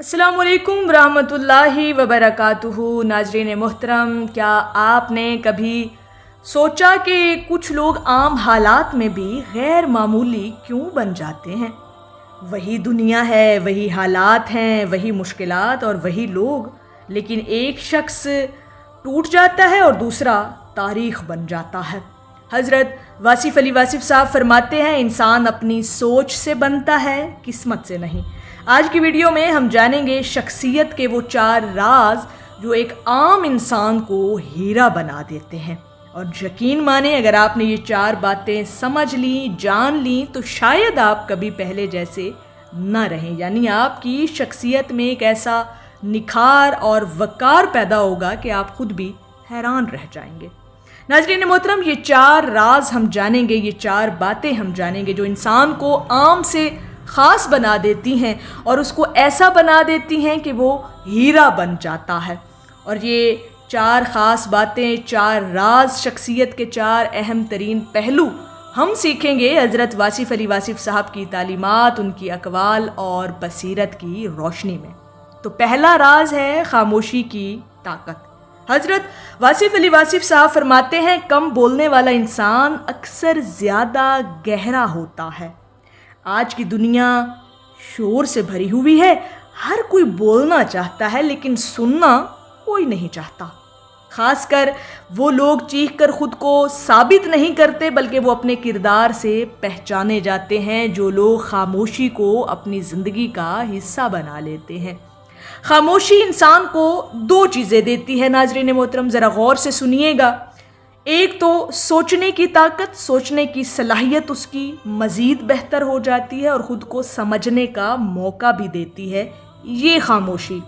अस्सलाम वालेकुम रहमतुल्लाहि वबरकातुहू। नाजरीन मोहतरम, क्या आपने कभी सोचा कि कुछ लोग आम हालात में भी गैर मामूली क्यों बन जाते हैं? वही दुनिया है, वही हालात हैं, वही मुश्किलात और वही लोग, लेकिन एक शख्स टूट जाता है और दूसरा तारीख़ बन जाता है। हज़रत वासिफ़ अली वासिफ़ साहब फरमाते हैं, इंसान अपनी सोच से बनता है, किस्मत से नहीं। आज की वीडियो में हम जानेंगे शख्सियत के वो 4 राज जो एक आम इंसान को हीरा बना देते हैं। और यकीन माने, अगर आपने ये 4 बातें समझ ली, जान ली, तो शायद आप कभी पहले जैसे न रहें, यानी आपकी शख्सियत में एक ऐसा निखार और वकार पैदा होगा कि आप खुद भी हैरान रह जाएंगे। नाज़रीन मोहतरम, ये 4 राज हम जानेंगे, ये 4 बातें हम जानेंगे जो इंसान को आम से ख़ास बना देती हैं और उसको ऐसा बना देती हैं कि वो हीरा बन जाता है। और ये 4 ख़ास बातें, 4 राज, शख्सियत के 4 अहम तरीन पहलू हम सीखेंगे हज़रत वासिफ़ अली वासिफ़ साहब की तालीमात, उनकी अक़वाल और बसीरत की रोशनी में। तो पहला राज है खामोशी की ताकत। हज़रत वासिफ़ अली वासिफ़ साहब फरमाते हैं, कम बोलने वाला इंसान अक्सर ज़्यादा गहरा होता है। आज की दुनिया शोर से भरी हुई है, हर कोई बोलना चाहता है लेकिन सुनना कोई नहीं चाहता। खासकर वो लोग चीख कर ख़ुद को साबित नहीं करते, बल्कि वो अपने किरदार से पहचाने जाते हैं। जो लोग खामोशी को अपनी ज़िंदगी का हिस्सा बना लेते हैं। खामोशी इंसान को 2 चीज़ें देती है। नाज़रीन मोहतरम, ज़रा गौर से सुनिएगा। एक तो सोचने की ताकत, सोचने की सलाहियत उसकी मज़ीद बेहतर हो जाती है और ख़ुद को समझने का मौका भी देती है ये खामोशी।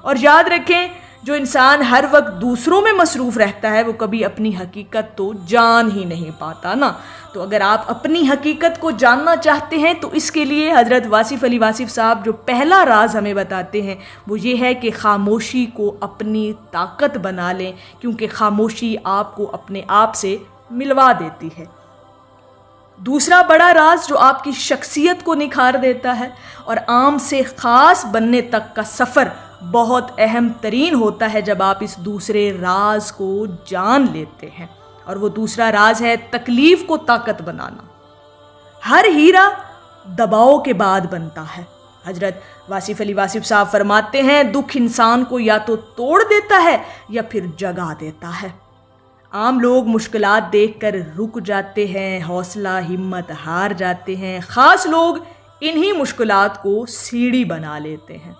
और याद रखें, जो इंसान हर वक्त दूसरों में मसरूफ़ रहता है वो कभी अपनी हकीकत तो जान ही नहीं पाता ना। तो अगर आप अपनी हकीकत को जानना चाहते हैं तो इसके लिए हज़रत वासिफ़ अली वासिफ़ साहब जो पहला राज हमें बताते हैं वो ये है कि खामोशी को अपनी ताकत बना लें, क्योंकि खामोशी आपको अपने आप से मिलवा देती है। दूसरा बड़ा राज जो आपकी शख्सियत को निखार देता है और आम से ख़ास बनने तक का सफ़र बहुत अहम तरीन होता है जब आप इस दूसरे राज को जान लेते हैं। और वो दूसरा राज है तकलीफ़ को ताकत बनाना। हर हीरा दबाव के बाद बनता है। हज़रत वासिफ़ अली वासिफ़ साहब फरमाते हैं, दुख इंसान को या तो तोड़ देता है या फिर जगा देता है। आम लोग मुश्किलात देखकर रुक जाते हैं, हौसला हिम्मत हार जाते हैं। ख़ास लोग इन्हीं मुश्किलात को सीढ़ी बना लेते हैं।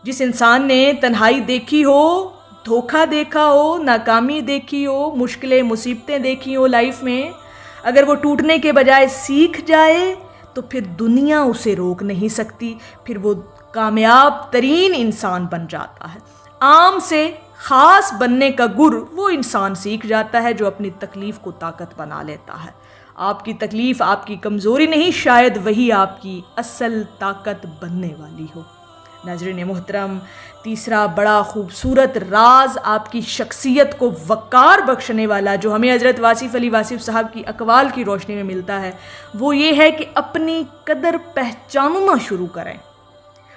जिस इंसान ने तन्हाई देखी हो, धोखा देखा हो, नाकामी देखी हो, मुश्किलें मुसीबतें देखी हो लाइफ में, अगर वो टूटने के बजाय सीख जाए तो फिर दुनिया उसे रोक नहीं सकती। फिर वो कामयाब तरीन इंसान बन जाता है। आम से ख़ास बनने का गुर वो इंसान सीख जाता है जो अपनी तकलीफ़ को ताकत बना लेता है। आपकी तकलीफ़ आपकी कमज़ोरी नहीं, शायद वही आपकी असल ताकत बनने वाली हो। नाज़रीन मोहतरम, तीसरा बड़ा खूबसूरत राज आपकी शख्सियत को वक़ार बख्शने वाला जो हमें हज़रत वासिफ़ अली वासिफ़ साहब की अक़वाल की रोशनी में मिलता है वो ये है कि अपनी कदर पहचानना शुरू करें।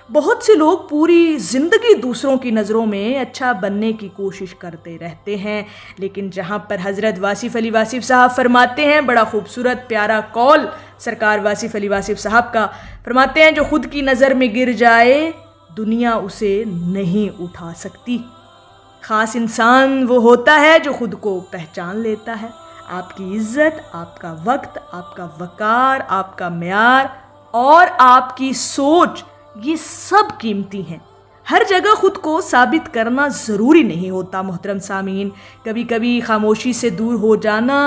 बहुत से लोग पूरी ज़िंदगी दूसरों की नज़रों में अच्छा बनने की कोशिश करते रहते हैं, लेकिन जहाँ पर हज़रत वासिफ़ अली वासिफ़ साहब फरमाते हैं, बड़ा खूबसूरत प्यारा कौल सरकार वासिफ़ अली वासिफ़ साहब का, फरमाते हैं, जो ख़ुद की नज़र में गिर जाए दुनिया उसे नहीं उठा सकती। ख़ास इंसान वो होता है जो ख़ुद को पहचान लेता है। आपकी इज़्ज़त, आपका वक्त, आपका वक़ार, आपका म्यार और आपकी सोच, ये सब कीमती हैं। हर जगह ख़ुद को साबित करना ज़रूरी नहीं होता। मोहतरम सामीन, कभी कभी खामोशी से दूर हो जाना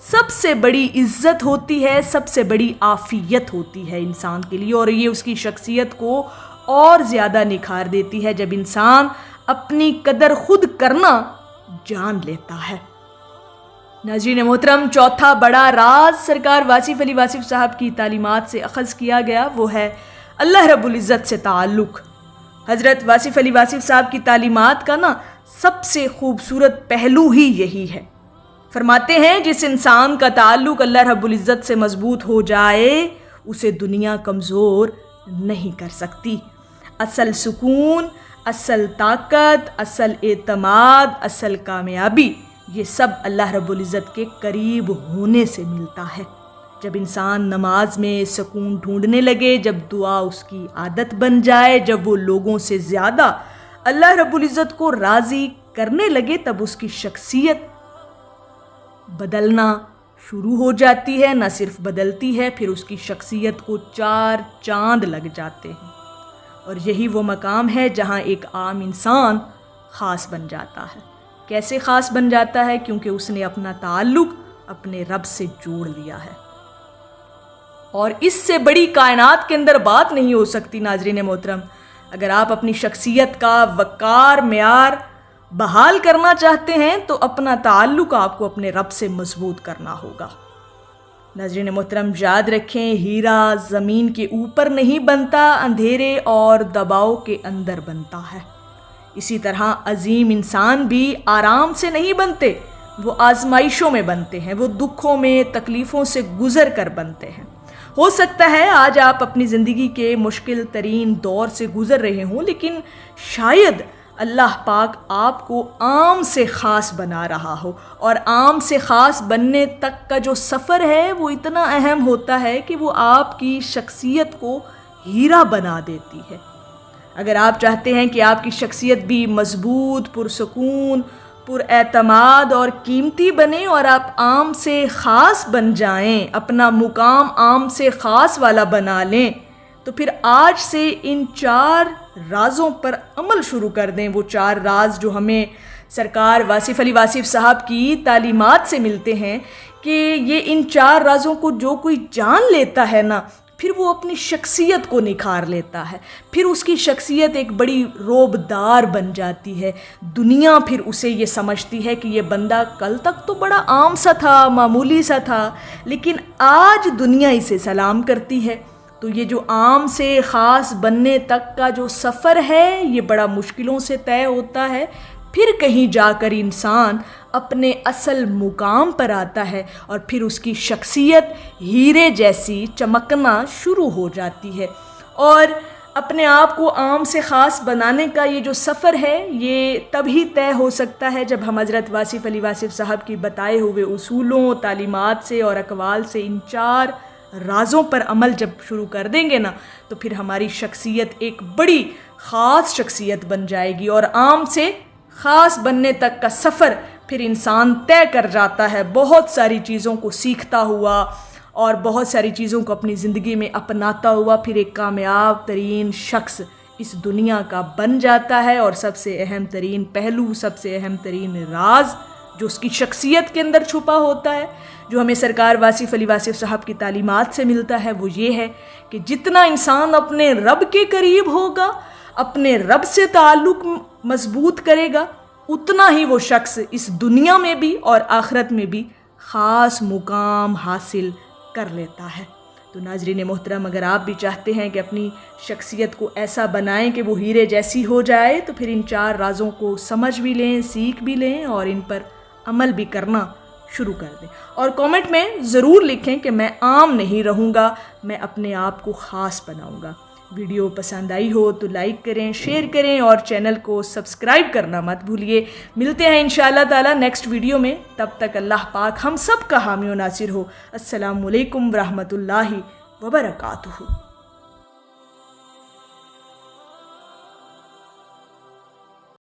सबसे बड़ी इज़्ज़त होती है, सबसे बड़ी आफ़ियत होती है इंसान के लिए। और ये उसकी शख्सियत को और ज़्यादा निखार देती है जब इंसान अपनी कदर खुद करना जान लेता है। नाज़रीन मोहतरम, चौथा बड़ा राज सरकार वासिफ़ अली वासिफ़ साहब की तालीमात से अख़ज़ किया गया वो है अल्लाह रब्बुल इज़्ज़त से ताल्लुक़। हज़रत वासिफ़ अली वासिफ़ साहब की तालीमात का ना सबसे खूबसूरत पहलू ही यही है। फरमाते हैं, जिस इंसान का ताल्लुक़ अल्लाह रब्बुल इज़्ज़त से मज़बूत हो जाए उसे दुनिया कमज़ोर नहीं कर सकती। اصل سکون، اصل طاقت، اصل اعتماد، اصل کامیابی یہ سب اللہ رب العزت کے قریب ہونے سے ملتا ہے۔ جب انسان نماز میں سکون ڈھونڈنے لگے، جب دعا اس کی عادت بن جائے، جب وہ لوگوں سے زیادہ اللہ رب العزت کو راضی کرنے لگے، تب اس کی شخصیت بدلنا شروع ہو جاتی ہے۔ نہ صرف بدلتی ہے، پھر اس کی شخصیت کو 4 چاند لگ جاتے ہیں، اور یہی وہ مقام ہے جہاں ایک عام انسان خاص بن جاتا ہے۔ کیسے خاص بن جاتا ہے؟ کیونکہ اس نے اپنا تعلق اپنے رب سے جوڑ لیا ہے، اور اس سے بڑی کائنات کے اندر بات نہیں ہو سکتی۔ ناظرین محترم، اگر آپ اپنی شخصیت کا وقار معیار بحال کرنا چاہتے ہیں تو اپنا تعلق آپ کو اپنے رب سے مضبوط کرنا ہوگا۔ ناظرین محترم، یاد رکھیں، ہیرا زمین کے اوپر نہیں بنتا، اندھیرے اور دباؤ کے اندر بنتا ہے۔ اسی طرح عظیم انسان بھی آرام سے نہیں بنتے، وہ آزمائشوں میں بنتے ہیں، وہ دکھوں میں، تکلیفوں سے گزر کر بنتے ہیں۔ ہو سکتا ہے آج آپ اپنی زندگی کے مشکل ترین دور سے گزر رہے ہوں، لیکن شاید اللہ پاک آپ کو عام سے خاص بنا رہا ہو، اور عام سے خاص بننے تک کا جو سفر ہے وہ اتنا اہم ہوتا ہے کہ وہ آپ کی شخصیت کو ہیرا بنا دیتی ہے۔ اگر آپ چاہتے ہیں کہ آپ کی شخصیت بھی مضبوط، پرسکون، پر اعتماد اور قیمتی بنے، اور آپ عام سے خاص بن جائیں، اپنا مقام عام سے خاص والا بنا لیں، تو پھر آج سے ان 4 رازوں پر عمل شروع کر دیں۔ وہ 4 راز جو ہمیں سرکار واصف علی واصف صاحب کی تعلیمات سے ملتے ہیں، کہ یہ ان 4 رازوں کو جو کوئی جان لیتا ہے نا، پھر وہ اپنی شخصیت کو نکھار لیتا ہے، پھر اس کی شخصیت ایک بڑی روبدار بن جاتی ہے۔ دنیا پھر اسے یہ سمجھتی ہے کہ یہ بندہ کل تک تو بڑا عام سا تھا، معمولی سا تھا، لیکن آج دنیا اسے سلام کرتی ہے۔ تو یہ جو عام سے خاص بننے تک کا جو سفر ہے، یہ بڑا مشکلوں سے طے ہوتا ہے۔ پھر کہیں جا کر انسان اپنے اصل مقام پر آتا ہے، اور پھر اس کی شخصیت ہیرے جیسی چمکنا شروع ہو جاتی ہے۔ اور اپنے آپ کو عام سے خاص بنانے کا یہ جو سفر ہے، یہ تبھی طے ہو سکتا ہے جب ہم حضرت واصف علی واصف صاحب کی بتائے ہوئے اصولوں، تعلیمات سے اور اقوال سے ان 4 رازوں پر عمل جب شروع کر دیں گے نا، تو پھر ہماری شخصیت ایک بڑی خاص شخصیت بن جائے گی، اور عام سے خاص بننے تک کا سفر پھر انسان طے کر جاتا ہے، بہت ساری چیزوں کو سیکھتا ہوا اور بہت ساری چیزوں کو اپنی زندگی میں اپناتا ہوا، پھر ایک کامیاب ترین شخص اس دنیا کا بن جاتا ہے۔ اور سب سے اہم ترین پہلو، سب سے اہم ترین راز جو اس کی شخصیت کے اندر چھپا ہوتا ہے، جو ہمیں سرکار واصف علی واصف صاحب کی تعلیمات سے ملتا ہے، وہ یہ ہے کہ جتنا انسان اپنے رب کے قریب ہوگا، اپنے رب سے تعلق مضبوط کرے گا، اتنا ہی وہ شخص اس دنیا میں بھی اور آخرت میں بھی خاص مقام حاصل کر لیتا ہے۔ تو ناظرین محترم، اگر آپ بھی چاہتے ہیں کہ اپنی شخصیت کو ایسا بنائیں کہ وہ ہیرے جیسی ہو جائے، تو پھر ان 4 رازوں کو سمجھ بھی لیں، سیکھ بھی لیں، اور ان پر عمل بھی کرنا شروع کر دیں۔ اور کامنٹ میں ضرور لکھیں کہ میں عام نہیں رہوں گا، میں اپنے آپ کو خاص بناؤں گا۔ ویڈیو پسند آئی ہو تو لائک کریں، شیئر کریں، اور چینل کو سبسکرائب کرنا مت بھولیے۔ ملتے ہیں انشاءاللہ تعالی نیکسٹ ویڈیو میں، تب تک اللہ پاک ہم سب کا حامی و ناصر ہو۔ السلام علیکم ورحمۃ اللہ وبرکاتہ۔